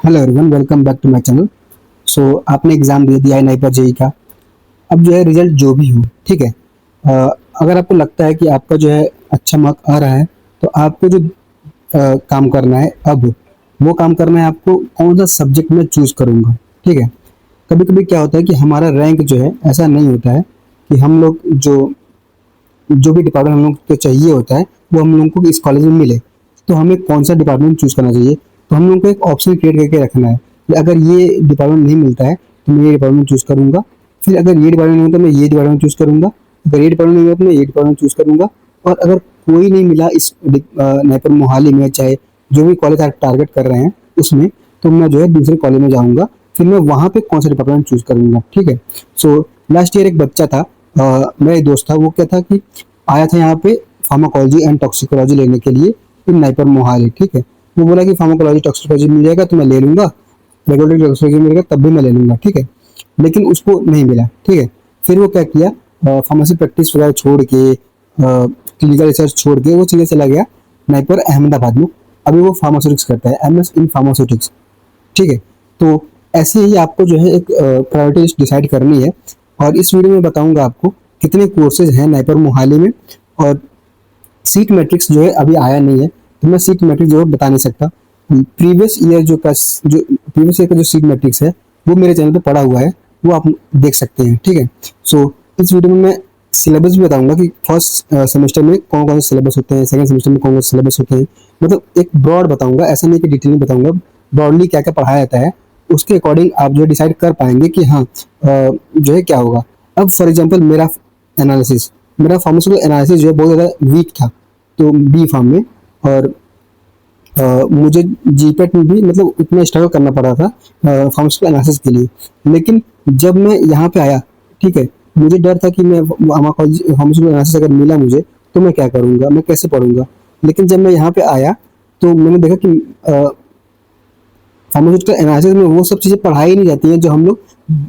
Hello everyone, welcome back to my channel. So आपने exam दे दिया है नाइपर जेई का। अब जो है रिजल्ट जो भी हो, ठीक है। अगर आपको लगता है कि आपका जो है अच्छा मार्क आ रहा है, तो आपको जो काम करना है, अब वो काम करना है आपको कौन सा सब्जेक्ट में चूज़ करूँगा, ठीक है। कभी कभी क्या होता है कि हमारा रैंक जो है ऐसा नहीं होता है कि हम लोग जो जो भी डिपार्टमेंट हम लोग को चाहिए होता है वो हम लोग को इस कॉलेज में मिले। तो हमें कौन सा डिपार्टमेंट चूज करना चाहिए, तो हम लोग को एक ऑप्शन क्रिएट करके रखना है कि अगर ये डिपार्टमेंट नहीं मिलता है तो मैं ये डिपार्टमेंट चूज करूंगा। फिर अगर ये डिपार्टमेंट नहीं होता मैं ये डिपार्टमेंट चूज करूंगा। अगर ये डिपार्टमेंट नहीं होता तो मैं ये डिपार्टमेंट चूज करूंगा। और अगर कोई नहीं मिला इस नाइपर मोहाली में, चाहे जो भी कॉलेज आप टारगेट कर रहे हैं उसमें, तो मैं जो है दूसरे कॉलेज में जाऊंगा। फिर मैं वहाँ पे कौन सा डिपार्टमेंट चूज करूंगा, ठीक है। सो लास्ट ईयर एक बच्चा था, मेरा एक दोस्त था, वो क्या था कि आया था यहाँ पे फार्माकोलॉजी एंड टॉक्सिकोलॉजी लेने के लिए इन नाइपर मोहाली, ठीक है। वो बोला कि फार्माकोलॉजी टॉक्सिकोलॉजी मिल जाएगा तो मैं ले लूंगा, रेगुलेटरी टॉक्सिकोलॉजी मिलेगा तब भी मैं ले लूंगा, ठीक है। लेकिन उसको नहीं मिला, ठीक है। फिर वो क्या किया, फार्मेसी प्रैक्टिस वगैरह छोड़ के, क्लिनिकल रिसर्च छोड़ के वो चीज़ें चला गया नाइपर अहमदाबाद में। अभी वो फार्मास्यूटिक्स करता है, एमएस इन फार्मास्यूटिक्स, ठीक है। तो ऐसे ही आपको जो है एक प्रायोरिटी लिस्ट डिसाइड करनी है। और इस वीडियो में बताऊंगा आपको कितने कोर्सेज हैं नाइपर मोहाली में। और सीट मैट्रिक्स जो है अभी आया नहीं है, तो मैं सीट मैट्रिक्स जो है बता नहीं सकता। प्रीवियस ईयर जो प्रीवियस ईयर का जो सीट मैट्रिक्स है वो मेरे चैनल पे पड़ा हुआ है, वो आप देख सकते हैं, ठीक है। सो इस वीडियो में मैं सिलेबस भी बताऊंगा कि फर्स्ट सेमेस्टर में कौन कौन से सिलेबस होते हैं, सेकंड सेमेस्टर में कौन कौन से सिलेबस होते हैं। मतलब एक ब्रॉड बताऊंगा, ऐसा नहीं कि डिटेल में बताऊंगा। ब्रॉडली क्या क्या पढ़ाया जाता है उसके अकॉर्डिंग आप जो डिसाइड कर पाएंगे कि हाँ जो है क्या होगा। अब फॉर एग्जांपल मेरा फार्मास्यूटिकल एनालिसिस जो है बहुत ज़्यादा वीक था तो बी फार्म में। और मुझे जीपेट में भी मतलब इतना स्ट्रगल करना पड़ा था फार्मास्यूटिकल एनालिसिस के लिए। लेकिन जब मैं यहाँ पे आया, ठीक है, मुझे डर था कि मैं फार्मास्यूटिकल एनालिसिस अगर मिला मुझे तो मैं क्या करूँगा, मैं कैसे पढ़ूंगा। लेकिन जब मैं यहाँ पे आया तो मैंने देखा कि फार्मास्यूटिकल एनालिसिस में वो सब चीज़ें पढ़ाई नहीं जाती हैं जो हम लोग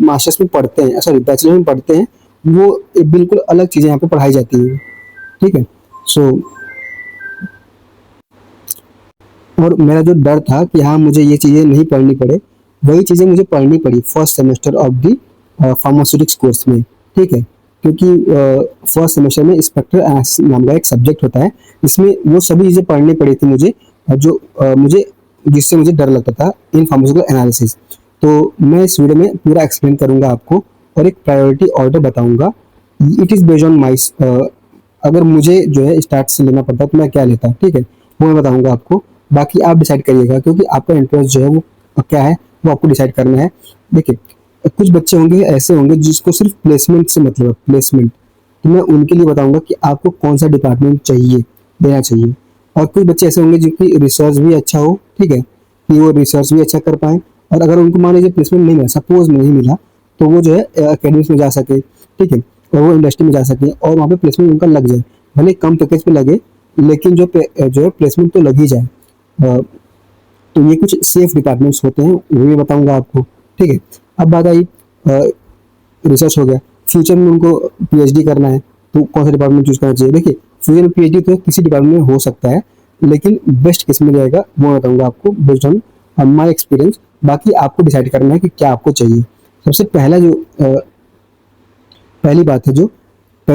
मास्टर्स में पढ़ते हैं, सॉरी बैचलर में पढ़ते हैं। वो एक बिल्कुल अलग चीज़ें यहाँ पे पढ़ाई जाती हैं, ठीक है। सो और मेरा जो डर था कि हाँ मुझे ये चीज़ें नहीं पढ़नी पड़े, वही चीज़ें मुझे पढ़नी पड़ी first semester of the pharmaceutics course में, ठीक है। क्योंकि फर्स्ट सेमेस्टर में स्पेक्ट्रल एनालिसिस नाम का एक सब्जेक्ट होता है, इसमें वो सभी चीज़ें पढ़नी पड़ी थी मुझे, जो मुझे जिससे मुझे डर लगता था इन फार्मास्यूटिकल एनालिसिस। तो मैं इस वीडियो में पूरा एक्सप्लेन करूंगा आपको और एक प्रायोरिटी ऑर्डर बताऊंगा। It is based on my, अगर मुझे जो है स्टार्ट से लेना पड़ता तो मैं क्या लेता, ठीक है, वो मैं बताऊंगा आपको। बाकी आप डिसाइड करिएगा क्योंकि आपका इंटरेस्ट जो है वो क्या है वो आपको डिसाइड करना है। देखिए, कुछ बच्चे होंगे ऐसे होंगे जिसको सिर्फ प्लेसमेंट से मतलब प्लेसमेंट, तो मैं उनके लिए बताऊंगा कि आपको कौन सा डिपार्टमेंट चाहिए, लेना चाहिए। और कुछ बच्चे ऐसे होंगे जिनकी रिसर्च भी अच्छा हो, ठीक है, कि वो रिसर्च भी अच्छा कर पाए। और अगर उनको मान लीजिए प्लेसमेंट नहीं मिला, सपोज नहीं मिला, तो वो जो है एकेडमिक्स में जा सके, ठीक है, और वो इंडस्ट्री में जा सके और वहाँ पे प्लेसमेंट उनका लग जाए, भले कम पैकेज पे लगे लेकिन जो है प्लेसमेंट तो लग ही जाए। तो ये कुछ सेफ डिपार्टमेंट्स होते हैं, वो भी बताऊंगा आपको, ठीक है। अब बात आई, रिसर्च हो गया, फ्यूचर में उनको पीएचडी करना है तो कौन सा डिपार्टमेंट चूज करना चाहिए। देखिए, फ्यूचर में पीएचडी तो किसी डिपार्टमेंट में हो सकता है, लेकिन बेस्ट किस में जाएगा वो बताऊंगा आपको बेस्ड ऑन माई एक्सपीरियंस। बाकी आपको डिसाइड करना है कि क्या आपको चाहिए। सबसे पहला जो पहली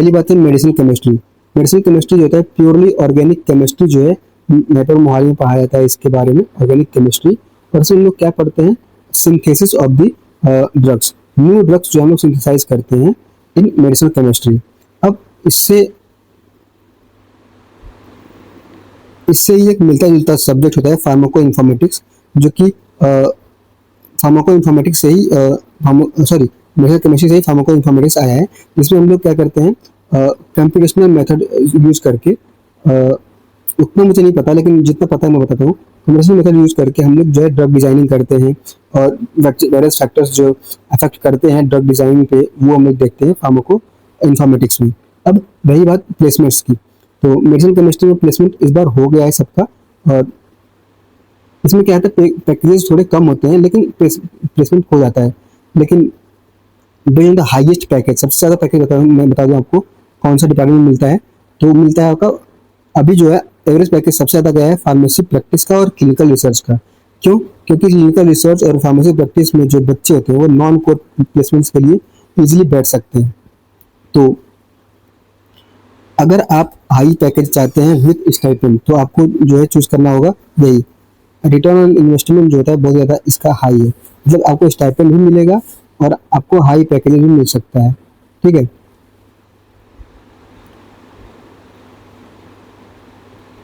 बात है मेडिसिन केमिस्ट्री। मेडिसिन केमिस्ट्री जो होता है प्योरली ऑर्गेनिक केमिस्ट्री जो है नाइपर मोहाली में पढ़ाया जाता है इसके बारे में, ऑर्गेनिक केमिस्ट्री। और इसमें हम लोग क्या पढ़ते हैं, synthesis of the drugs, new drugs जो हम लोग सिंथेसाइज करते हैं इन मेडिसिन केमिस्ट्री। अब इससे ही एक मिलता जुलता सब्जेक्ट होता है फार्माको इन्फॉर्मेटिक्स, जो कि फार्माको इन्फॉर्मेटिक्स से ही सॉरी मेडिकल केमिस्ट्री से ही फार्माको इन्फॉर्मेटिक्स आया है। जिसमें हम लोग क्या करते हैं, कंप्यूटेशनल मेथड यूज करके, उतना मुझे नहीं पता लेकिन जितना पता है मैं बताता हूँ। कंप्यूटेशनल मेथड यूज करके हम लोग जो है ड्रग डिजाइनिंग करते हैं और वेरियस फैक्टर्स जो अफेक्ट करते हैं ड्रग डिजाइनिंग पे वो हम लोग देखते हैं फार्माको इन्फॉर्मेटिक्स में। अब रही बात प्लेसमेंट्स की, तो मेडिसिन केमिस्ट्री में प्लेसमेंट इस बार हो गया है सबका। और इसमें क्या होता है, पैकेजेस थोड़े कम होते हैं लेकिन प्लेसमेंट हो जाता है। लेकिन बेस्ड द हाईएस्ट पैकेज, सबसे ज़्यादा पैकेज मैं बता दूँ आपको कौन सा डिपार्टमेंट में मिलता है, तो मिलता है आपका अभी जो है एवरेज पैकेज सबसे ज़्यादा गया है फार्मेसी प्रैक्टिस का और क्लिनिकल रिसर्च का। क्यों, क्योंकि क्लिनिकल रिसर्च और फार्मेसी प्रैक्टिस में जो बच्चे होते हैं वो नॉन कोर प्लेसमेंट्स के लिए इजीली बैठ सकते हैं। तो अगर आप हाई पैकेज चाहते हैं विद स्टाइपेंड तो आपको जो है चूज करना होगा यही। रिटर्न ऑन इन्वेस्टमेंट जो होता है बहुत ज़्यादा इसका हाई है, मतलब आपको स्टाइपेंड भी मिलेगा और आपको हाई पैकेज भी मिल सकता है, ठीक है।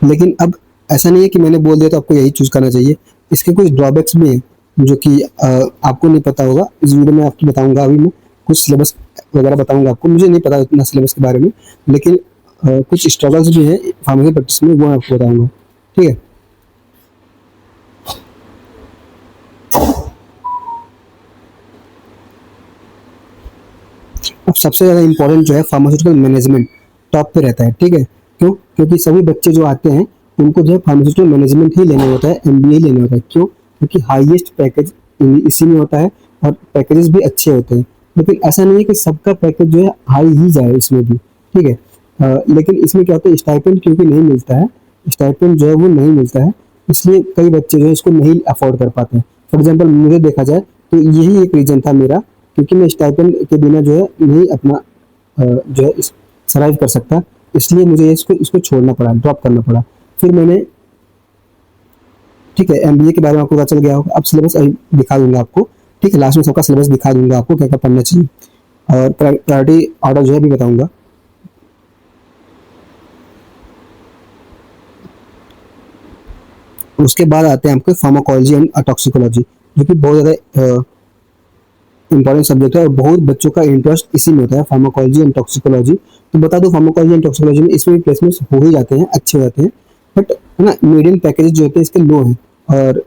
लेकिन अब ऐसा नहीं है कि मैंने बोल दिया तो आपको यही चूज करना चाहिए, इसके कुछ ड्रॉबैक्स भी हैं जो कि आपको नहीं पता होगा। इस वीडियो में आपको बताऊंगा, अभी मैं कुछ सिलेबस वगैरह बताऊंगा आपको, मुझे नहीं पता इतना सिलेबस के बारे में, लेकिन कुछ स्ट्रगल्स भी हैं फार्मेसी प्रैक्टिस में, वो मैं आपको बताऊंगा, ठीक है। अब सबसे ज़्यादा इंपॉर्टेंट जो है फार्मास्यूटिकल मैनेजमेंट टॉप पे रहता है, ठीक है। क्यों? क्योंकि सभी बच्चे जो आते हैं उनको जो है फार्मास्यूटिकल मैनेजमेंट ही लेना होता है, एमबीए लेना होता है। क्यों? क्योंकि हाईएस्ट पैकेज इसी में होता है और पैकेजेस भी अच्छे होते हैं। लेकिन ऐसा नहीं है कि सबका पैकेज जो है हाई ही जाए इसमें भी, ठीक है। लेकिन इसमें क्या होता है, स्टाइपेंड क्योंकि नहीं मिलता है, स्टाइपेंड जो है वो नहीं मिलता है, इसलिए कई बच्चे जो है इसको नहीं अफोर्ड कर पाते हैं। फॉर एग्जाम्पल मुझे देखा जाए तो यही एक रीज़न था मेरा, क्योंकि मैं स्टाइपेंड के बिना जो है नहीं अपना जो है सर्वाइव कर सकता, इसलिए मुझे इसको इसको छोड़ना पड़ा, ड्रॉप करना पड़ा। फिर मैंने, ठीक है, एमबीए के बारे में आपको पता चल गया होगा। अब सिलेबस अभी दिखा दूंगा आपको, ठीक है, लास्ट में सबका सिलेबस दिखा दूंगा आपको क्या क्या पढ़ना चाहिए, और प्रायोरिटी ऑर्डर जो है भी बताऊंगा। उसके बाद आते हैं आपके फार्माकोलॉजी एंड टॉक्सिकोलॉजी, जो कि बहुत ज़्यादा इंपॉर्टेंट सब्जेक्ट है और बहुत बच्चों का इंटरेस्ट इसी में होता है, फार्माकोलॉजी एंड टॉक्सिकोलॉजी। तो बता दो, फार्माकोलॉजी एंड टॉक्सिकोलॉजी में इसमें भी प्लेसमेंट्स हो ही जाते हैं, अच्छे हो जाते हैं, बट है ना, मीडियम पैकेज जो होते हैं इसके लो हैं। और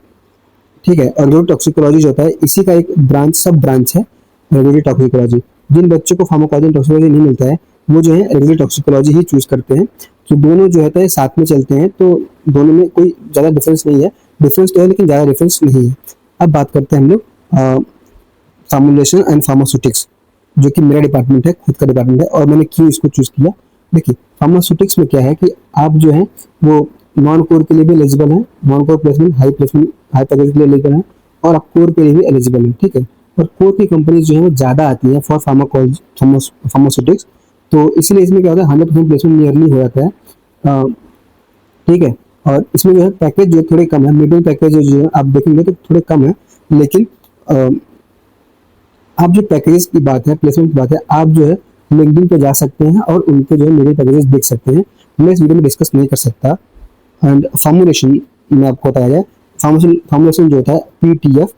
ठीक है, और रेगुलर टॉक्सिकोलॉजी जो होता है इसी का एक ब्रांच, सब ब्रांच है रेगुलर टॉक्सिकोलॉजी। जिन बच्चों को फार्माकोलॉजी एंड टॉक्सिकोलॉजी नहीं मिलता है वो जो है रेगुलर टॉक्सिकोलॉजी ही चूज करते हैं। तो दोनों जो होता है साथ में चलते हैं, तो दोनों में कोई ज़्यादा डिफरेंस नहीं है, डिफरेंस तो है लेकिन ज़्यादा डिफरेंस नहीं है। अब बात करते हैं हम लोग फार्मुलेशन एंड फार्मास्यूटिक्स, जो कि मेरा डिपार्टमेंट है, खुद का डिपार्टमेंट है, और मैंने क्यों इसको चूज किया। देखिए, फार्मास्यूटिक्स में क्या है कि आप जो है वो नॉन कोर के लिए भी एलिजिबल है, non core placement high package के लिए एलिजिबल है, और आप कोर के लिए भी एलिजिबल है, ठीक है। और कोर की कंपनीज जो है वो ज़्यादा आती है फॉर फार्मास्यूटिक्स, तो इसलिए इसमें क्या होता है, 100% प्लेसमेंट नियरली हो जाता है, ठीक है। और इसमें जो है पैकेज जो थोड़े कम है, मिडिल पैकेज जो है आप देखेंगे तो थोड़े कम है, लेकिन आप जो पैकेजेस की बात है, प्लेसमेंट की बात है, आप जो है लिंक्डइन पे जा सकते हैं और उनके जो है मिडिल पैकेजेस देख सकते हैं, मैं इस वीडियो में डिस्कस नहीं कर सकता। एंड फार्मुलेशन में आपको बताया जाए, फार्मुलेशन जो होता है पीटीएफ,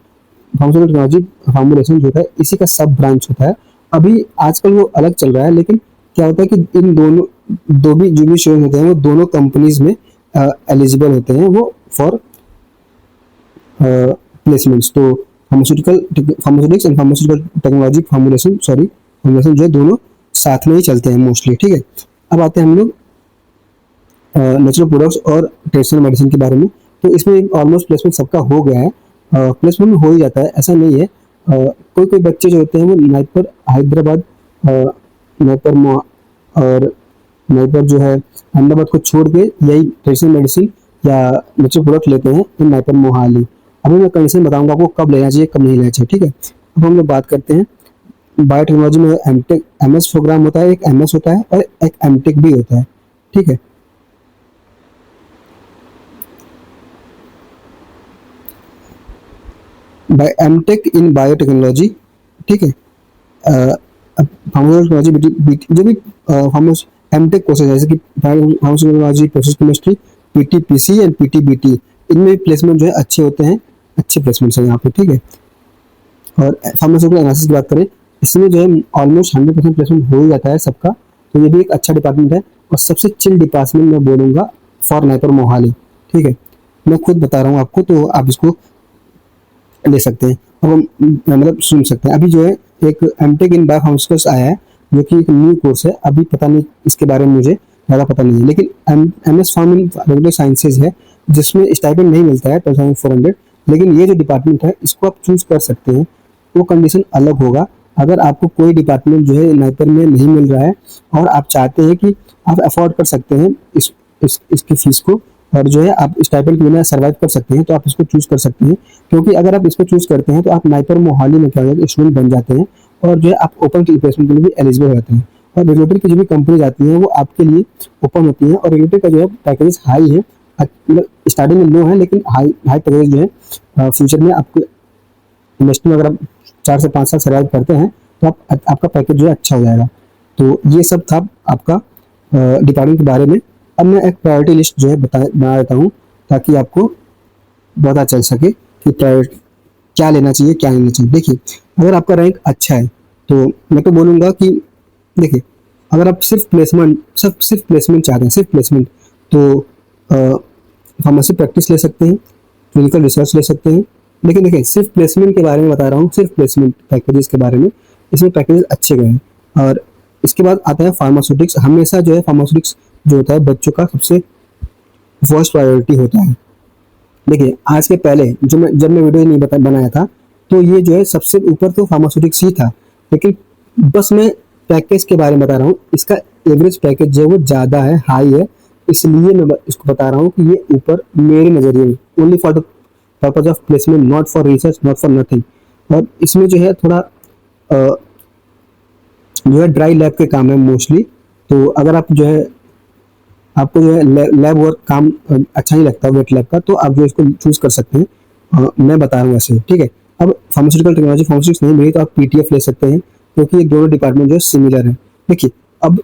फार्मास्यूटिकल टेक्नोलॉजी फार्मुलेशन जो होता है इसी का सब ब्रांच होता है। अभी आजकल वो अलग चल रहा है, लेकिन क्या होता है कि इन दोनों दो भी जो भी शेयर होते हैं वो दोनों कंपनीज में एलिजिबल होते हैं वो फॉर प्लेसमेंट्स। तो pharmaceutics and pharmaceutical technology formulation जो है दोनों साथ में ही चलते हैं मोस्टली, ठीक है। अब आते हैं हम लोग नेचुरल प्रोडक्ट्स और ट्रेडिशनल मेडिसिन के बारे में। तो इसमें ऑलमोस्ट प्लेसमेंट सबका हो गया है, प्लेसमेंट हो ही जाता है, ऐसा नहीं है। कोई कोई बच्चे जो होते हैं वो नाइपर हैदराबाद, नाइपर और नाइपर जो है अहमदाबाद को छोड़ के यही ट्रेडिशनल मेडिसिन या नेचुरल प्रोडक्ट लेते हैं इन नाइपर मोहाली। अभी मैं कंडीशन बताऊंगा आपको कब लेना चाहिए कब नहीं लेना चाहिए, ठीक है। अब हम लोग बात करते हैं बायोटेक्नोलॉजी में एमटेक एमएस प्रोग्राम होता है, एक एमएस होता है और एक एमटेक भी होता है, ठीक है। एमटेक इन बायोटेक्नोलॉजी, ठीक है। फार्मास्यूटिकल जो भी फार्मास एमटेक कोर्सेज जैसे कि फार्मास्यूटिकल प्रोसेस केमिस्ट्री, पीटीपीसी एंड पीटीबीटी, इनमें प्लेसमेंट जो है अच्छे होते हैं, अच्छे प्लेसमेंट्स हैं यहाँ पे, ठीक है। और फार्मास्यूटिकल एनालिसिस की बात करें, इसमें जो है ऑलमोस्ट 100% प्लेसमेंट हो ही जाता है सबका, तो ये भी एक अच्छा डिपार्टमेंट है और सबसे चिल डिपार्टमेंट मैं बोलूँगा फॉर नाइपर मोहाली, ठीक है। मैं खुद बता रहा हूँ आपको, तो आप इसको ले सकते हैं और मतलब सुन सकते हैं। अभी जो है एक एमटेक इन बायोफार्मास्यूटिक्स आया है, जो कि एक न्यू कोर्स है, अभी पता नहीं इसके बारे में मुझे ज़्यादा पता नहीं है, लेकिन MS pharm in regular sciences है जिसमें स्टाइपेंड नहीं मिलता है 12,400, लेकिन ये जो डिपार्टमेंट है इसको आप चूज कर सकते हैं, वो कंडीशन अलग होगा। अगर आपको कोई डिपार्टमेंट जो है नाइपर में नहीं मिल रहा है और आप चाहते हैं कि आप अफोर्ड कर सकते हैं इसकी फीस को, और जो है आप स्टाइपेंड के बिना सर्वाइव कर सकते हैं, तो आप इसको चूज कर सकते हैं। क्योंकि अगर आप इसको चूज करते हैं तो आप नाइपर मोहाली में क्या होगा, स्टूडेंट बन जाते हैं और जो है आप ओपन प्लेसमेंट के लिए भी एलिजिबल हो जाते हैं। और रेगुलेटर की जो भी कंपनीज आती हैं वो आपके लिए ओपन होती हैं, और रेगुलेटर का जो है पैकेज हाई है, मतलब स्टार्टिंग में लो है लेकिन हाई हाई पैकेज जो है फ्यूचर में आपको इंडस्ट्री में अगर आप 4 से 5 साल सर्वाइव करते हैं तो आपका पैकेज जो है अच्छा हो जाएगा। तो ये सब था आपका डिपार्टमेंट के बारे में। अब मैं एक प्रायोरिटी लिस्ट जो है बना देता हूँ, ताकि आपको पता चल सके कि प्रायोरिटी क्या लेना चाहिए क्या नहीं लेना चाहिए। देखिए, अगर आपका रैंक अच्छा है तो मैं तो बोलूँगा कि देखिए, अगर आप सिर्फ प्लेसमेंट चाहते हैं, सिर्फ प्लेसमेंट, तो फार्मेसी प्रैक्टिस ले सकते हैं, क्लिनिकल रिसर्च ले सकते हैं। लेकिन देखिए, सिर्फ प्लेसमेंट के बारे में बता रहा हूँ, सिर्फ प्लेसमेंट पैकेजेस के बारे में, इसमें पैकेजेस अच्छे गए हैं। और इसके बाद आता है फार्मास्यूटिक्स। हमेशा जो है फार्मास्यूटिक्स जो होता है बच्चों का सबसे फर्स्ट प्रायोरिटी होता है। देखिए, आज के पहले जब मैं वीडियो नहीं बनाया था, तो ये जो है सबसे ऊपर तो फार्मास्यूटिक्स ही था। लेकिन बस मैं पैकेज के बारे में बता रहा हूँ, इसका एवरेज पैकेज जो है वो ज़्यादा है, हाई है, इसलिए मैं इसको बता रहा हूँ कि ये ऊपर मेरे नज़रिए में, only for the purpose of placement, not for research, not for nothing. और इसमें जो है थोड़ा जो है ड्राई लैब के काम है मोस्टली। तो अगर आप जो है आपको जो है लैब वर्क काम अच्छा नहीं लगता वेट लैब का, तो आप जो इसको चूज कर सकते हैं। मैं बता रहा हूँ ऐसे, ठीक है। अब फार्मास्यूटिकल टेक्नोलॉजी फार्मास्यूटिक्स नहीं मिली तो आप पीटीएफ ले सकते हैं, क्योंकि ये दोनों डिपार्टमेंट जो है सिमिलर है। देखिए, अब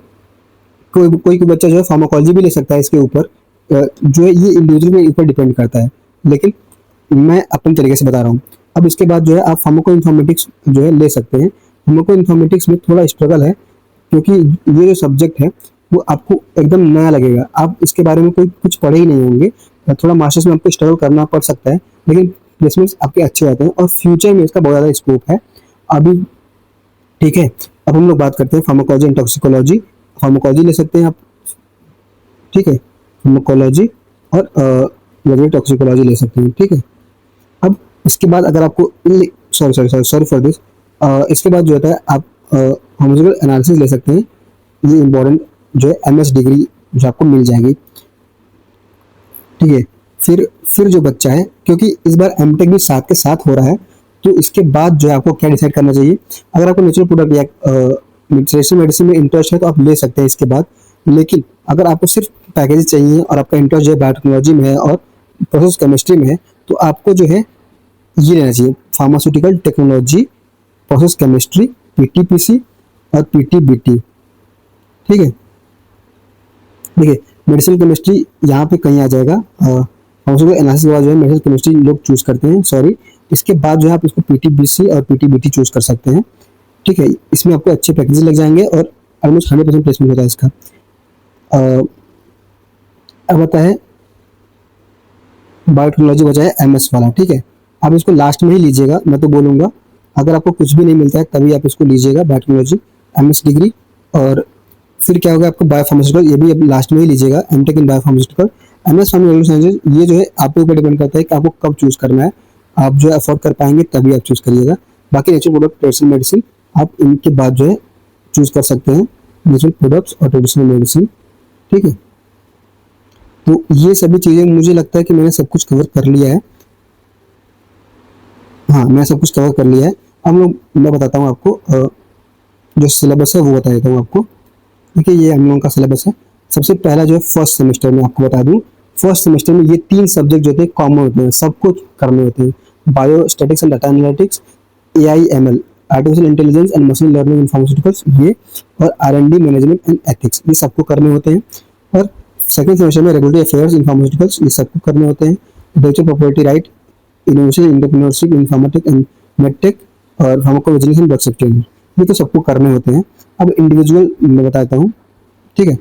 कोई बच्चा जो है फार्माकोलॉजी भी ले सकता है इसके ऊपर, जो है ये इंडिविजुअल के ऊपर डिपेंड करता है, लेकिन मैं अपने तरीके से बता रहा हूँ। अब इसके बाद जो है आप फार्माको इन्फॉर्मेटिक्स जो है ले सकते हैं। फार्माको इन्फॉर्मेटिक्स में थोड़ा स्ट्रगल है, क्योंकि ये जो सब्जेक्ट है वो आपको एकदम नया लगेगा, आप इसके बारे में कोई कुछ पढ़े ही नहीं होंगे। थोड़ा मास्टर्स में आपको स्ट्रगल करना पड़ सकता है, लेकिन प्लेसमेंट्स आपके अच्छे आते हैं और फ्यूचर में इसका बहुत ज़्यादा स्कोप है अभी, ठीक है। अब हम लोग बात करते हैं फार्माकोलॉजी एंड टॉक्सिकोलॉजी। फार्माकोलॉजी ले सकते हैं आप, ठीक है, फार्माकोलॉजी और टॉक्सिकोलॉजी ले सकते हैं, ठीक है। अब इसके बाद अगर आपको सॉरी फॉर दिस, इसके बाद जो होता है आप फार्मास्यूटिकल एनालिसिस ले सकते हैं। ये इम्पोर्टेंट जो है एमएस डिग्री जो आपको मिल जाएगी, ठीक है। फिर जो बच्चा है, क्योंकि इस बार एमटेक भी साथ के साथ हो रहा है, तो इसके बाद जो है आपको क्या डिसाइड करना चाहिए। अगर आपको नेचुरल प्रोडक्ट या ट्रेडिशनल मेडिसिन में इंटरेस्ट है तो आप ले सकते हैं इसके बाद। लेकिन अगर आपको सिर्फ पैकेज चाहिए और आपका इंटरेस्ट जो है बायोटेक्नोलॉजी में है और प्रोसेस केमिस्ट्री में है, तो आपको जो है ये लेना चाहिए, फार्मास्यूटिकल टेक्नोलॉजी, प्रोसेस केमिस्ट्री, पीटीपीसी और पीटीबीटी, ठीक है। देखिए, मेडिसिन केमिस्ट्री यहाँ पे कहीं आ जाएगा, फार्मास्यूटिकल एनालिसिस के बाद जो है मेडिसिन केमिस्ट्री लोग चूज करते हैं, सॉरी। इसके बाद जो है आप इसको पीटीबीसी और पीटीबीटी चूज कर सकते हैं, ठीक है। इसमें आपको अच्छे पैकेजेस लग जाएंगे और ऑलमोस्ट 100% प्लेसमेंट होता है इसका। अब आता है बायोटेक्नोलॉजी बचा है एमएस वाला, ठीक है। आप इसको लास्ट में ही लीजिएगा, मैं तो बोलूँगा अगर आपको कुछ भी नहीं मिलता है तभी आप इसको लीजिएगा, बायोटेक्नोलॉजी एमएस डिग्री। और फिर क्या होगा, आपको बायोफार्मास्यूटिकल, ये भी अब लास्ट में ही लीजिएगा, MTech in biopharmaceutical, MS pharmaceutical sciences. ये जो है आपके ऊपर डिपेंड करता है कि आपको कब चूज करना है, आप जो अफोर्ड कर पाएंगे तभी आप चूज करिएगा। बाकी नेचुरल प्रोडक्ट, ट्रेडिशनल मेडिसिन आप इनके बाद जो है चूज कर सकते हैं, नेचुरल प्रोडक्ट्स और ट्रेडिशनल मेडिसिन, ठीक है। तो ये सभी चीज़ें मुझे लगता है कि मैंने सब कुछ कवर कर लिया है। हाँ, मैं सब कुछ कवर कर लिया है। अब मैं बताता हूँ आपको जो सिलेबस है वो बता देता हूँ आपको। देखिए, ये हम लोगों का सिलेबस है। सबसे पहला जो है फर्स्ट सेमेस्टर में आपको बता दूं, फर्स्ट सेमेस्टर में ये 3 सब्जेक्ट जो होते हैं कॉमन होते हैं, सबको करने होते हैं। Bio statics and data analytics, AIML, artificial intelligence and machine learning in pharmaceuticals, ये, और R&D मैनेजमेंट एंड एथिक्स, ये सबको करने होते हैं। और सेकंड सेमेस्टर में रेगुलेटरी अफेयर्स इन फार्मास्यूटिकल्स, ये सबको करने होते हैं। Intellectual property right, innovation, entrepreneurship, informatic and medtech, और फार्माकोविजिलेंस एंड ड्रग सेफ्टी, ये तो सबको करने होते हैं। अब इंडिविजुअल मैं बताता हूँ, ठीक है।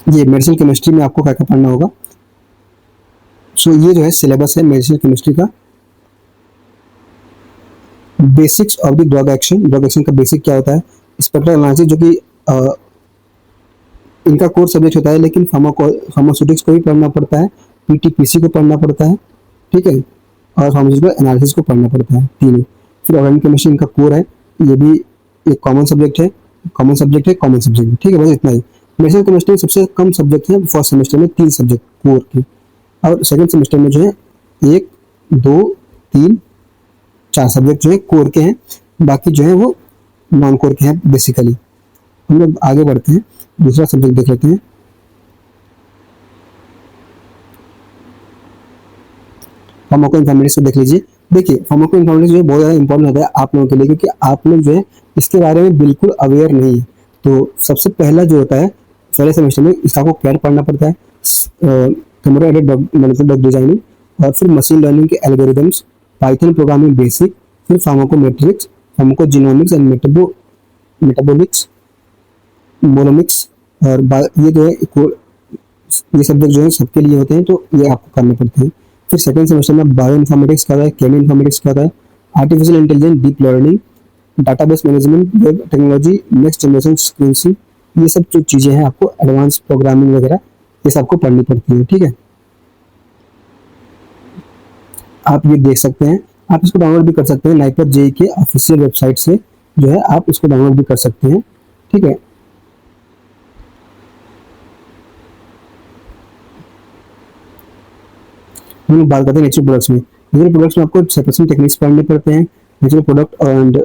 ये मेडिसिन केमिस्ट्री में आपको क्या क्या पढ़ना होगा। सो ये जो है सिलेबस है मेडिसिन केमिस्ट्री का। Basics of the drug action, drug action का बेसिक क्या होता है, स्पेक्ट्रल एनालिसिस, जो कि इनका कोर्स सब्जेक्ट होता है, लेकिन फार्मास्यूटिक्स को भी पढ़ना पड़ता है, पीटीपीसी को पढ़ना पड़ता है, ठीक है, और फार्मास्यूटिकल एनालिसिस को पढ़ना पड़ता है, तीनों। फिर ऑर्गेनिक केमिस्ट्री इनका कोर है, ये भी एक कॉमन सब्जेक्ट है, ठीक है, बस इतना ही। मेडिसिन केमिस्ट्री में सबसे कम सब्जेक्ट है फर्स्ट सेमेस्टर में, 3 सब्जेक्ट कोर के, और सेकंड सेमेस्टर में जो है 1 2 3 4 सब्जेक्ट जो है कोर के हैं, बाकी जो है वो नॉन कोर के हैं बेसिकली। हम लोग आगे बढ़ते हैं, दूसरा सब्जेक्ट देख लेते हैं। फार्माको इन्फॉर्मेटिक्स को देख लीजिए। देखिए फार्माको इन्फॉर्मेटिक्स जो है बहुत ज़्यादा इंपॉर्टेंट होता है आप लोगों के लिए, क्योंकि आप लोग जो है इसके बारे में बिल्कुल अवेयर नहीं है। तो सबसे पहला जो होता है पहले सेमेस्टर में इसका आपको कैड पढ़ना पड़ता है, कंप्यूटर एडेड ड्रग डिजाइनिंग, और फिर मशीन लर्निंग के एल्गोरिदम्स, पाइथन प्रोग्रामिंग बेसिक, फिर फार्माकोमेट्रिक्स, फार्माकोजिनोमिक्स एंड मेटाबॉलिक्स, मोनोमिक्स, और ये जो है ये सब्जेक्ट जो है सबके लिए होते हैं, तो ये आपको करने पड़ते हैं। फिर सेकंड सेमेस्टर में बायो इन्फॉर्मेटिक्स का है, केमी इन्फॉर्मेटिक्स का है, artificial intelligence, deep learning, database management, web technology, next generation sequencing, ये सब जो चीज़ें हैं आपको एडवांस प्रोग्रामिंग वगैरह ये सब आपको पढ़नी पड़ती है। ठीक है, आप ये देख सकते हैं, आप इसको डाउनलोड भी कर सकते हैं नाइपर जेई के ऑफिशियल वेबसाइट से, जो है आप इसको डाउनलोड भी कर सकते हैं। ठीक है, हम लोग बात करते हैं नेचुरल प्रोडक्ट्स में। नेचुरल प्रोडक्ट्स में आपको सेपरेशन टेक्निक्स पढ़ने पड़ते हैं, natural product and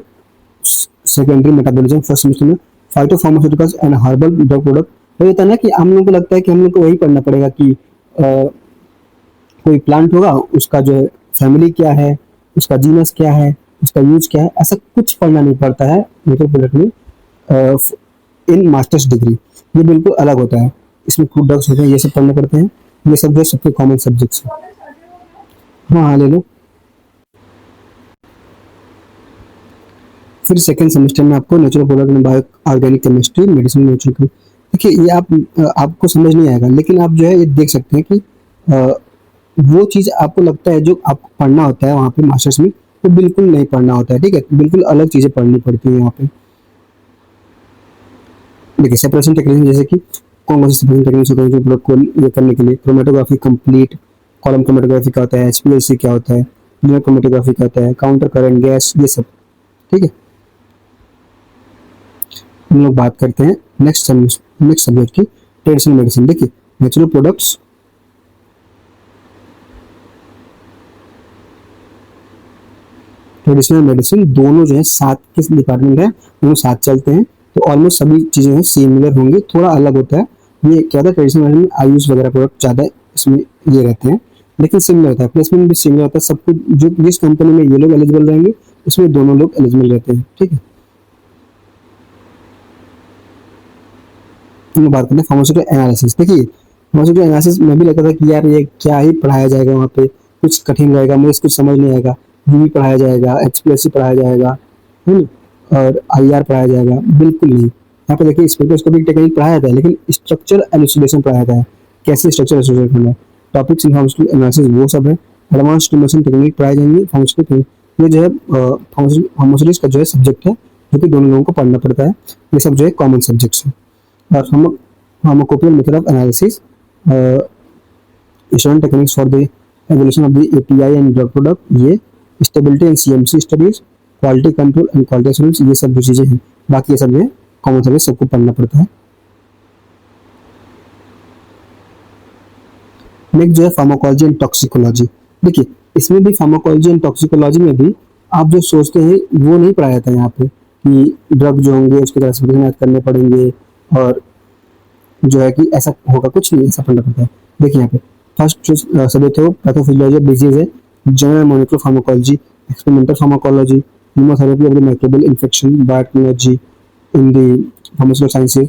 secondary metabolism first semester में, phyto pharmaceuticals and herbal drug product. तो ये होता है ना कि हम लोग को लगता है कि हम लोग को वही पढ़ना पड़ेगा कि कोई प्लांट होगा उसका जो है फैमिली क्या है, उसका जीनस क्या है, उसका यूज क्या है, ऐसा कुछ पढ़ना नहीं पड़ता है नेचुरल प्रोडक्ट में इन मास्टर्स डिग्री। ये बिल्कुल अलग होता है, इसमें फूड ड्रग्स होते हैं, ये सब पढ़ने पड़ते हैं। ये सब जो सबसे कॉमन सब्जेक्ट्स हैं। हाँ हाँ ले लो। फिर सेकेंड सेमेस्टर में आपको नेचुरल प्रोडक्ट में bio organic chemistry, medicine, natural. देखिए ये आपको समझ नहीं आएगा, लेकिन आप जो है ये देख सकते हैं कि वो चीज़ आपको लगता है जो आपको पढ़ना होता है वहाँ पे मास्टर्स में, वो बिल्कुल नहीं पढ़ना होता है। ठीक है, बिल्कुल अलग चीज़ें पढ़नी पड़ती हैं यहाँ पे। देखिए सेपरेशन टेक्निक, जैसे कि कौन कौन सी सेपरेशन टेक्निक्स होते हैं जो प्रोडक्ट को ये करने के लिए, क्रोमेटोग्राफी कंप्लीट, कॉलम क्रोमेटोग्राफी क्या होता है, एचपीएलसी क्या होता है, लिनियर क्रोमेटोग्राफी क्या होता है, काउंटर करंट गैस, ये सब। ठीक है, हम लोग बात करते हैं नेक्स्ट सब्जेक्ट की, ट्रेडिशनल मेडिसिन। देखिए नेचुरल प्रोडक्ट्स, ट्रेडिशनल मेडिसिन दोनों जो है साथ के डिपार्टमेंट है, दोनों साथ चलते हैं, तो ऑलमोस्ट सभी चीज़ें हैं सिमिलर होंगी, थोड़ा अलग होता है। ये क्या होता है ट्रेडिशनल मेडिसिन में आयुष वगैरह प्रोडक्ट ज़्यादा इसमें ये रहते हैं, लेकिन सिमिलर होता है, प्लेसमेंट भी सिमिलर होता है, सब कुछ जो जिस कंपनी में ये लोग एलिजिबल रहेंगे उसमें दोनों लोग एलिजिबल रहते हैं। ठीक है, हम बात करते हैं फार्मास्यूटिकल एनालिसिस। देखिए फार्मास्यूटिकल एनालिसिस में भी लगता था कि यार ये क्या ही पढ़ाया जाएगा, वहाँ पे कुछ कठिन रहेगा, मुझे कुछ समझ नहीं आएगा। यूवी पढ़ाया जाएगा, एचपीएलसी पढ़ाया जाएगा, है ना, और आईआर पढ़ाया जाएगा, बिल्कुल नहीं। यहाँ पे देखिए स्पेक्ट्रोस्कोपिक टेक्निक पढ़ाया जाता है, लेकिन स्ट्रक्चर एलुसिडेशन पढ़ाया जाता है, कैसे स्ट्रक्चर एलुसिडेट करना है, टॉपिक्स इन फार्मास्यूटिकल एनालिसिस वो सब है। एडवांस स्टिमुलेशन टेक्निक पढ़ाई जाएंगी फार्मास्यूटिकल, ये जो है फार्मास्यूटिक्स का जो है सब्जेक्ट है, जो कि दोनों लोगों को पढ़ना पड़ता है। ये सब जो है कॉमन सब्जेक्ट्स है। और pharmacopoeial method of analysis, instrument techniques for the evolution of the API and drug product, ये stability and CMC studies, quality control and quality assurance, ये सब जो चीज़ें हैं, बाकी ये सब जो है कॉमन सब्जेक्ट सबको पढ़ना पड़ता है। नेक्स्ट जो है फार्माकोलॉजी एंड टॉक्सिकोलॉजी। देखिए इसमें भी फार्माकोलॉजी एंड टॉक्सिकोलॉजी में भी आप जो सोचते हैं वो नहीं पढ़ाया जाता है यहाँ पे, कि ड्रग जो होंगे उसके क्लासिफिकेशन याद करने पड़ेंगे और जो है कि ऐसा होगा, कुछ नहीं, ऐसा पढ़ना पड़ता है। देखिए यहाँ पे फर्स्ट जो सब्जेक्ट है वो पैथोफिजियोलॉजी ऑफ डिजीज है, general molecular pharmacology, experimental pharmacology, haemotherapy of the microbial infection, biotechnology in the pharmaceutical sciences.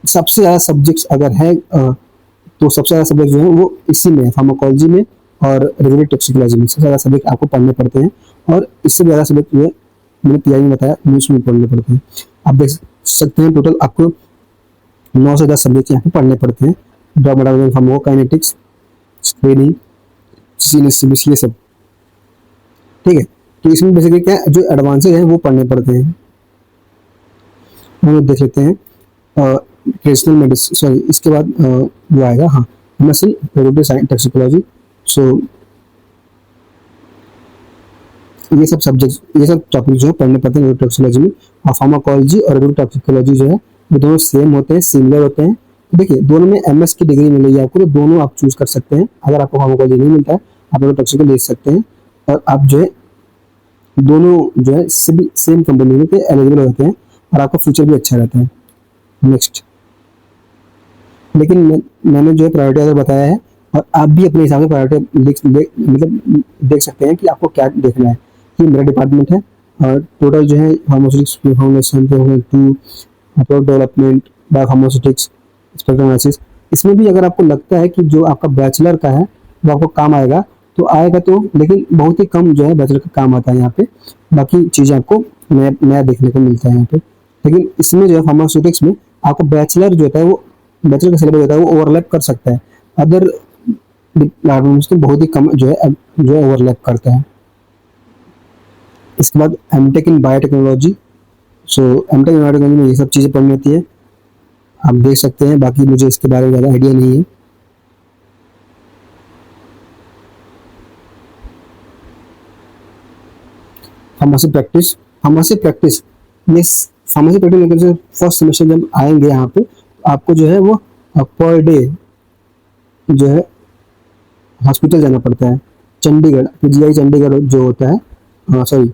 सबसे ज़्यादा सब्जेक्ट्स अगर है तो सबसे ज़्यादा सब्जेक्ट जो है वो इसी में है, फार्माकोलॉजी में और रेगुलेटरी टॉक्सिकोलॉजी में सबसे ज़्यादा सब्जेक्ट आपको पढ़ने पड़ते हैं, और इससे ज़्यादा सब्जेक्ट जो है मैंने पीआई में बताया न्यूज़ में पढ़ने पड़ते हैं। आप देख सकते हैं टोटल आपको 9 से 10 सब्जेक्ट यहाँ पे पढ़ने पड़ते हैं, drug metabolism, pharmacokinetics, screening, CNS, ये सब। ठीक है, तो इसमें बेसिकली क्या है, जो एडवांसेज हैं वो पढ़ने पड़ते हैं। हम लोग देख लेते हैं ट्रेडिशनल मेडिसिन, सॉरी इसके बाद वो आएगा, हाँ मेडिसिन, रेगुलेटरी टॉक्सिकोलॉजी। सो ये सब सब्जेक्ट, ये सब टॉपिक जो है पढ़ने पड़ते हैं रेगुलेटरी टॉक्सिकोलॉजी में, और फार्माकोलॉजी और रेगुलेटरी टॉक्सिकोलॉजी जो है वो दोनों सेम होते हैं, सिमिलर होते हैं। देखिए दोनों में एमएस की डिग्री मिल रही है आपको, तो दोनों आप चूज कर सकते हैं। अगर आपको फार्माकोलॉजी नहीं मिलता है, आप दोनों टॉक्सिको ले सकते हैं, और आप जो है दोनों जो है सभी सेम कंपनी में एलिजिबल होते हैं, और आपका फ्यूचर भी अच्छा रहता है। नेक्स्ट, लेकिन मैंने जो है प्रायोरिटी अगर बताया है, और आप भी अपने हिसाब से प्रायोरिटी मतलब देख सकते हैं कि आपको क्या देखना है। ये मेरा डिपार्टमेंट है, और टोटल जो है pharmaceutics foundation to product development, biopharmaceutics, spectrum analysis, इसमें भी अगर आपको लगता है कि जो आपका बैचलर का है वो आपको काम आएगा तो आएगा, तो लेकिन बहुत ही कम जो है बैचलर का काम आता है यहाँ पे। बाकी चीज़ें आपको नया नया देखने को मिलता है यहाँ पे। लेकिन इसमें जो है फार्मास्यूटिक्स में आपको बैचलर जो होता है वो, बैचलर का सिलेबस होता है वो ओवरलैप कर सकता है, अदर डिपार्टमेंट्स तो बहुत ही कम जो है ओवरलैप करता है। इसके बाद MTech in biotechnology. So MTech in biotechnology में ये सब चीज़ें पढ़नी होती है, आप देख सकते हैं। बाकी मुझे इसके बारे में ज़्यादा आइडिया नहीं है। फार्मेसी प्रैक्टिस, फार्मेसी प्रैक्टिस ये फार्मेसी प्रैक्टिस में फर्स्ट सेमेस्टर जब आएंगे यहाँ पे, तो आपको जो है वो पर डे जो है हॉस्पिटल जाना पड़ता है। चंडीगढ़ पीजीआई चंडीगढ़ जो होता है, सॉरी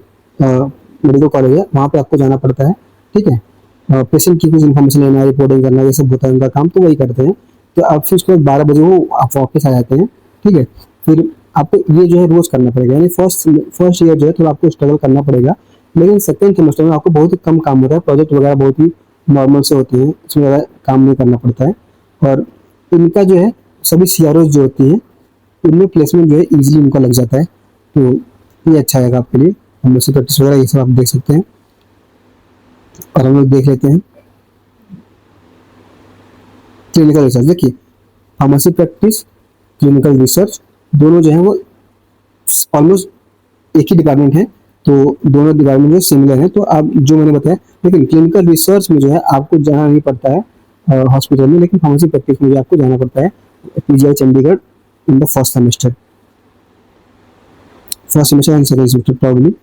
मेडिकल कॉलेज है, वहाँ पे आपको जाना पड़ता है। ठीक है, पेशेंट की कुछ इन्फॉर्मेशन लेना, रिपोर्टिंग करना, ये सब होता है उनका काम, तो वही करते हैं। तो आप फिर उसके बाद 12 बजे वो आप वापस आ जाते हैं। ठीक है, फिर आपको ये जो है रोज करना पड़ेगा, यानी फर्स्ट ईयर जो है थोड़ा आपको स्ट्रगल करना पड़ेगा, लेकिन सेकेंड सेमेस्टर में आपको बहुत ही कम काम होता है, प्रोजेक्ट वगैरह बहुत ही नॉर्मल से होते हैं, इसमें ज़्यादा काम नहीं करना पड़ता है। और इनका जो है सभी सीआरओ जो होती हैं उनमें प्लेसमेंट जो है इजीली उनका लग जाता है, तो ये अच्छा रहेगा आपके लिए। हम लोग से प्रैक्टिस वगैरह ये सब आप देख सकते हैं, और हम लोग देख लेते हैं क्लिनिकल रिसर्च। देखिए फार्मेसी प्रैक्टिस, क्लिनिकल रिसर्च दोनों जो है वो ऑलमोस्ट एक ही डिपार्टमेंट है, तो दोनों डिपार्टमेंट जो सिमिलर है। तो आप जो मैंने बताया, लेकिन क्लिनिकल रिसर्च में जो है आपको जाना नहीं पड़ता है हॉस्पिटल में, लेकिन फार्मेसी प्रैक्टिस में जो आपको जाना पड़ता है PGI Chandigarh in the first semester and second semester probably.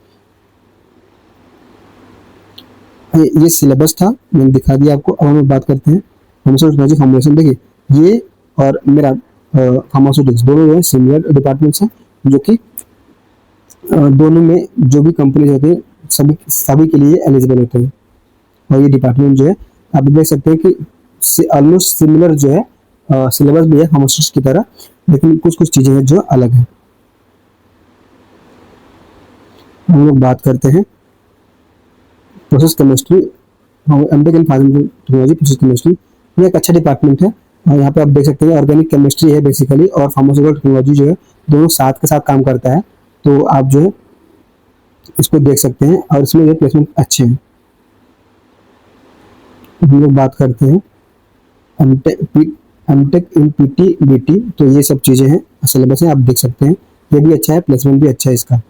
ये सिलेबस था, मैंने दिखा दिया आपको। अब हम बात करते हैं फार्मास्यूटिक्स फॉर्मुलेशन। देखिए ये और मेरा फार्मास्यूटिक्स दोनों जो है सिमिलर डिपार्टमेंट्स हैं, जो कि दोनों में जो भी कंपनीज होती है सभी सभी के लिए एलिजिबल होते हैं। और ये डिपार्टमेंट जो है आप देख सकते हैं कि ऑलमोस्ट सिमिलर जो है सिलेबस भी है फार्मास्यूटिक्स की तरह, लेकिन कुछ कुछ चीज़ें हैं जो अलग हैं। हम लोग बात करते हैं process chemistry, MTech in pharmacology process chemistry. ये एक अच्छा डिपार्टमेंट है, और यहाँ पे आप देख सकते हैं ऑर्गेनिक केमिस्ट्री है बेसिकली, और फार्मास्यूटिकल टेक्नोलॉजी जो है दोनों साथ के साथ काम करता है। तो आप जो है इसको देख सकते हैं, और इसमें जो प्लेसमेंट अच्छे हैं। हम लोग बात करते हैं एमटेक इन पीटी, तो ये सब चीज़ें हैं, सिलेबस है, आप देख सकते हैं। ये भी अच्छा है, प्लेसमेंट भी अच्छा है इसका।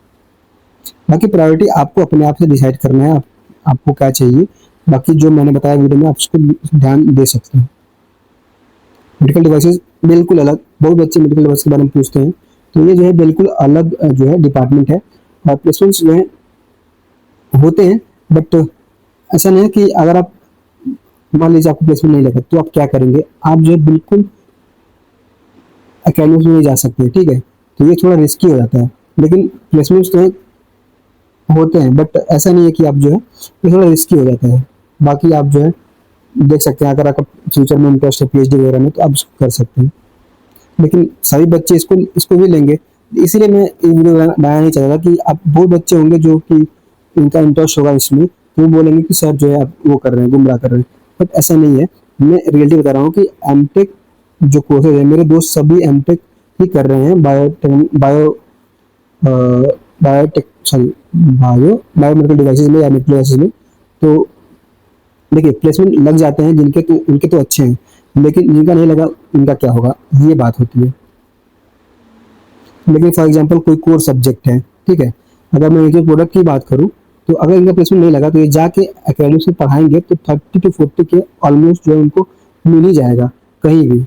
बाकी प्रायोरिटी आपको अपने आप से डिसाइड करना है, आपको क्या चाहिए। बाकी जो मैंने बताया वीडियो में आप उसको ध्यान दे सकते हैं। मेडिकल डिवाइसेस बिल्कुल अलग, बहुत बच्चे मेडिकल डिवाइस के बारे में पूछते हैं, तो ये जो है बिल्कुल अलग जो है डिपार्टमेंट है। और प्लेसमेंट्स जो है होते हैं, बट ऐसा नहीं है कि अगर आप मान लीजिए आपको प्लेसमेंट नहीं लगा तो आप क्या करेंगे, आप जो है बिल्कुल अकेडमिक्स में नहीं जा सकते। ठीक है, तो ये थोड़ा रिस्की हो जाता है, लेकिन प्लेसमेंट्स जो है होते हैं, बट ऐसा नहीं है कि आप जो है ये थोड़ा रिस्की हो जाता है। बाकी आप जो है देख सकते हैं, अगर आपका फ्यूचर में इंटरेस्ट है पीएचडी वगैरह में तो आप उसको कर सकते हैं, लेकिन सभी बच्चे इसको इसको भी लेंगे। इसीलिए मैं ये वीडियो बनाना नहीं चाहता कि आप बहुत बच्चे होंगे जो कि इनका इंटरेस्ट होगा इसमें, तो वो बोलेंगे कि सर जो है आप वो कर रहे हैं, गुमराह कर रहे हैं, बट ऐसा नहीं है। मैं रियलिटी बता रहा हूँ कि एमटेक जो कोर्सेज है, मेरे दोस्त सभी एमटेक ही कर रहे हैं, बायोटेक सॉरी बायोमेडिकल डिवाइसेज में या मेडिकल डिवाइसेज में। तो देखिए प्लेसमेंट लग जाते हैं जिनके, तो उनके तो अच्छे हैं, लेकिन जिनका नहीं लगा उनका क्या होगा, ये बात होती है। लेकिन फॉर एग्जांपल कोई कोर सब्जेक्ट है, ठीक है, अगर मैं इनके प्रोडक्ट की बात करूं, तो अगर इनका प्लेसमेंट नहीं लगा तो ये जाके एकेडमी से पढ़ाएंगे तो 30 to 40 के ऑलमोस्ट जो है उनको मिल ही जाएगा कहीं भी।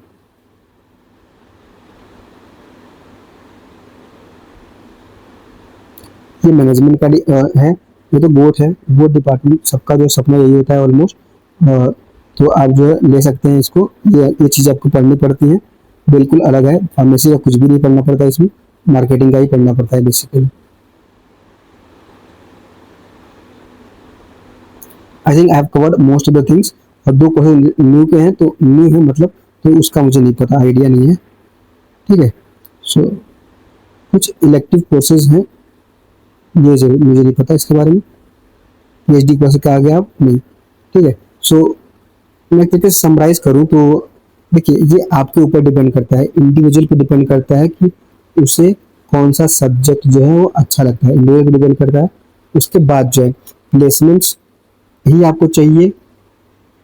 ये मैनेजमेंट का है, ये तो बोथ है, बोथ डिपार्टमेंट सबका जो सपना यही होता है ऑलमोस्ट। तो आप जो है ले सकते हैं इसको। ये चीज़ आपको पढ़नी पड़ती है, बिल्कुल अलग है। फार्मेसी का कुछ भी नहीं पढ़ना पड़ता इसमें, मार्केटिंग का ही पढ़ना पड़ता है basically. I think I have covered most of the things. और 2 क्वेश्चन न्यू के हैं, तो न्यू है मतलब, तो उसका मुझे नहीं पता, आइडिया नहीं है, ठीक है। सो कुछ इलेक्टिव कोर्सेज हैं, ये जरूर मुझे नहीं पता इसके बारे में। पीएचडी कोर्स का आगे आप नहीं, ठीक है। सो मैं तरीके से समराइज करूँ तो देखिए, ये आपके ऊपर डिपेंड करता है, इंडिविजुअल पे डिपेंड करता है कि उसे कौन सा सब्जेक्ट जो है वो अच्छा लगता है, इंडिविजुअल पे डिपेंड करता है। उसके बाद जो है प्लेसमेंट्स ही आपको चाहिए,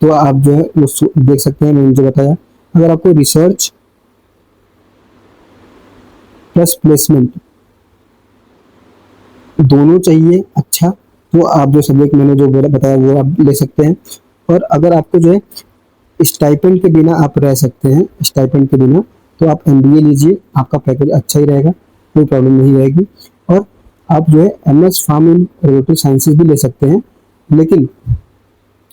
तो आप जो है वो देख सकते हैं, मैंने जो बताया। अगर आपको रिसर्च प्लस प्लेसमेंट दोनों चाहिए अच्छा, तो आप जो सब्जेक्ट मैंने जो बताया वो आप ले सकते हैं। और अगर आपको जो है स्टाइपेंड के बिना आप रह सकते हैं, स्टाइपेंड के बिना, तो आप एमबीए लीजिए, आपका पैकेज अच्छा ही रहेगा, कोई प्रॉब्लम नहीं रहेगी। और आप जो है MS pharm in related sciences भी ले सकते हैं। लेकिन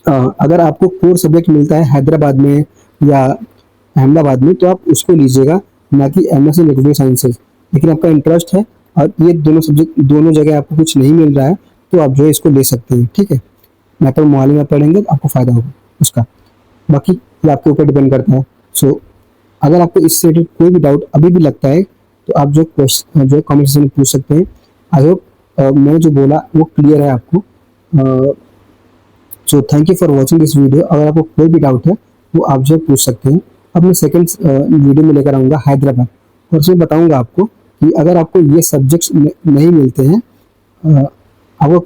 अगर आपको कोर सब्जेक्ट मिलता है हैदराबाद में या अहमदाबाद में, तो आप उसको लीजिएगा, ना कि एमएस इन रिलेटेड साइंसेज। लेकिन आपका इंटरेस्ट है और ये दोनों सब्जेक्ट दोनों जगह आपको कुछ नहीं मिल रहा है, तो आप जो है इसको ले सकते हैं, ठीक है। मैटर मोहाली में पढ़ेंगे तो आपको फायदा होगा उसका, बाकी ये आपके ऊपर डिपेंड करता है। सो अगर आपको इससे रिलेटेड कोई भी डाउट अभी भी लगता है, तो आप जो क्वेश्चन जो कमेंट सेक्शन में पूछ सकते हैं। आई होप मैं जो बोला वो क्लियर है आपको। So thank you for watching this video. अगर आपको कोई भी डाउट है वो आप जो पूछ सकते हैं। अब मैं सेकंड वीडियो में लेकर आऊँगा हैदराबाद, और उसमें बताऊँगा आपको कि अगर आपको ये सब्जेक्ट्स नहीं मिलते हैं, आपको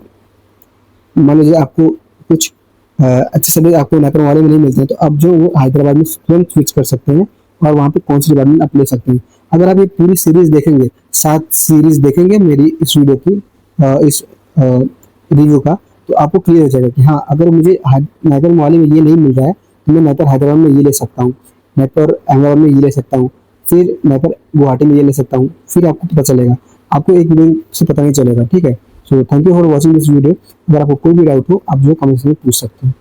मान लीजिए आपको कुछ अच्छे सब्जेक्ट आपको नेत्र वाले में नहीं मिलते हैं, तो आप जो वो हैदराबाद में तुरंत स्विच कर सकते हैं और वहाँ पे कौन सी डिपार्टमेंट आप ले सकते हैं। अगर आप ये पूरी सीरीज देखेंगे, 7 सीरीज देखेंगे मेरी इस वीडियो की, इस रिव्यू का, तो आपको क्लियर हो जाएगा कि हाँ, अगर मुझे नेत्र वाले में ये नहीं मिल रहा है, तो मैं नेत्र हैदराबाद में ये ले सकता हूँ, नेत्र अहमदाबाद में ये ले सकता हूँ, फिर नेत्र गुवाहाटी में ये ले सकता हूँ। फिर आपको पता चलेगा, आपको एक वीडियो से पता नहीं चलेगा, ठीक है। So thank you for watching this video. अगर आपको कोई भी डाउट हो, आप जो कमेंट में पूछ सकते हैं।